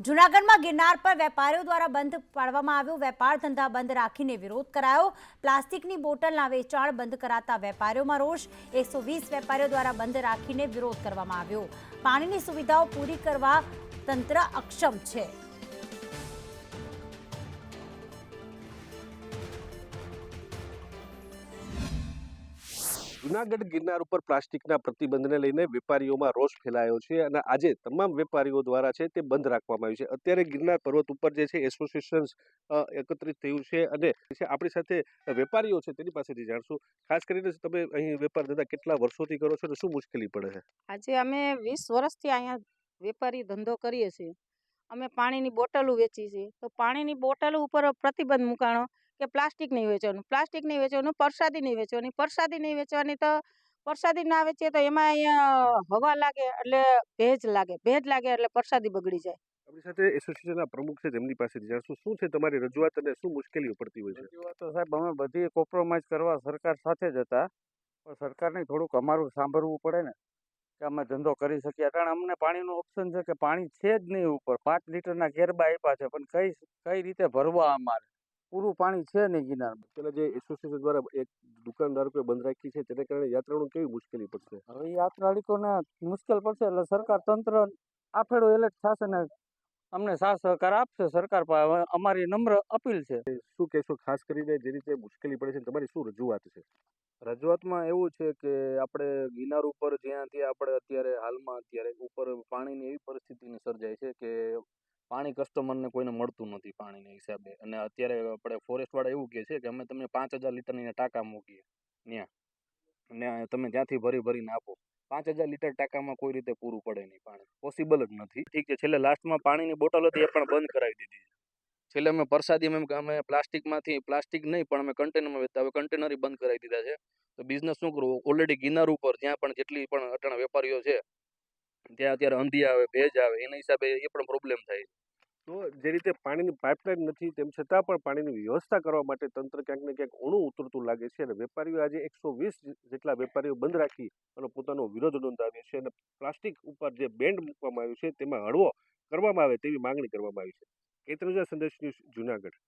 જૂનાગઢમાં ગિરનાર પર વેપારીઓ દ્વારા બંધ પાડવામાં આવ્યો। વેપાર ધંધા બંધ રાખીને વિરોધ કરાયો। પ્લાસ્ટિકની બોટલના વેચાણ બંધ કરાતા વેપારીઓમાં રોષ। 120 વેપારીઓ દ્વારા બંધ રાખીને વિરોધ કરવામાં આવ્યો। પાણીની સુવિધાઓ પૂરી કરવા તંત્ર અક્ષમ છે। જૂનાગઢ ગિરનાર ઉપર પ્લાસ્ટિકના પ્રતિબંધને લઈને વેપારીઓમાં રોષ ફેલાયો છે અને આજે તમામ વેપારીઓ દ્વારા છે તે બંધ રાખવામાં આવ્યું છે। અત્યારે ગિરનાર પર્વત ઉપર જે છે એસોસિએશન એકત્રિત થયું છે અને આપણી સાથે વેપારીઓ છે તેની પાસેથી જાણશું। ખાસ કરીને તમે અહીં વેપાર ધંધા કેટલા વર્ષોથી કરો છો અને શું મુશ્કેલી પડે છે? આજે અમે 20 વર્ષથી અહીંયા વેપારી ધંધો કરીએ છીએ। અમે પાણીની બોટલો વેચીએ છીએ, તો પાણીની બોટલો ઉપર પ્રતિબંધ મૂકાણો કે પ્લાસ્ટિક નહીં વેચવાનું, પ્લાસ્ટિક નહીં વેચવાનું, પ્રસાદી નહીં વેચવાની, પ્રસાદી નહીં વેચવાની, તો પ્રસાદી ના વેચીએ તો એમાં અહીંયા હવા લાગે એટલે ભેજ લાગે એટલે પ્રસાદી બગડી જાય। આપણી સાથે એસોસિએશનના પ્રમુખ છે તેમની પાસેથી જાણશું શું છે તમારી રજૂઆત અને શું મુશ્કેલીઓ પડતી હોય છે? રજૂઆત તો સાહેબ અમે બધી કોમ્પ્રોમાઇઝ કરવા સરકાર સાથે જ હતા, પણ સરકારને થોડુંક અમારું સાંભળવું પડે ને કે અમે ધંધો કરી શકીએ। કારણ અમને પાણીનું ઓપ્શન છે કે પાણી છે જ નહીં ઉપર, 5 લીટરના કેરબા આપ્યા છે, પણ કઈ રીતે ભરવા અમારે? પૂરું પાણી છે નહીં ગિરનારમાં। પેલા જે એસોસિએશન દ્વારા એક દુકાનદાર કોઈ બંધ રાખી છે તેને કારણે યાત્રાળુઓને કેવી મુશ્કેલી પડશે? હવે યાત્રાળુઓને મુશ્કેલ પડશે એટલે સરકાર તંત્ર આફેડો એલર્ટ થશે ને અમને સાથ સહકાર આપશે। સરકાર પાસે અમારી નમ્ર અપીલ છે। શું કહેશો ખાસ કરીને જે રીતે મુશ્કેલી પડે છે તમારી શું રજૂઆત છે? રજૂઆતમાં એવું છે કે આપણે ગિરનાર ઉપર જ્યાં ત્યાં આપણે અત્યારે હાલમાં ઉપર પાણીની એવી પરિસ્થિતિની સર્જાય છે કે પાણી કસ્ટમરને કોઈને મળતું નથી પાણીના હિસાબે, અને અત્યારે આપણે ફોરેસ્ટવાળા એવું કહે છે કે અમે તમને 5000 લીટરના ટાંકા મૂકીએ ત્યાં, અને તમે ત્યાંથી ભરીને આપો। 5000 લીટર ટાંકામાં કોઈ રીતે પૂરું પડે નહીં પાણી, પોસિબલ જ નથી। ઠીક છે, છેલ્લે લાસ્ટમાં પાણીની બોટલ હતી એ પણ બંધ કરાવી દીધી છે। છેલ્લે અમે પ્રસાદીમાં અમે પ્લાસ્ટિક નહીં પણ અમે કન્ટેનરમાં વેચતા, હવે કન્ટેનર બંધ કરાવી દીધા છે। તો બિઝનેસ શું કરવું? ઓલરેડી ગિરનાર ઉપર જ્યાં પણ જેટલી પણ અટાણા વેપારીઓ છે ત્યાં અત્યારે અંધી આવે, ભેજ આવે, એના હિસાબે એ પણ પ્રોબ્લેમ થાય છે। તો જે રીતે પાણીની પાઇપલાઇન નથી તેમ છતાં પણ પાણીની વ્યવસ્થા કરવા માટે તંત્ર ક્યાંક ને ક્યાંક ઊણું ઉતરતું લાગે છે અને વેપારીઓ આજે 120 જેટલા વેપારીઓ બંધ રાખી અને પોતાનો વિરોધ નોંધાવ્યો છે અને પ્લાસ્ટિક ઉપર જે બેન્ડ મૂકવામાં આવ્યું છે તેમાં હળવો કરવામાં આવે તેવી માંગણી કરવામાં આવી છે। કેતરજા સંદેશ ન્યૂઝ, જૂનાગઢ।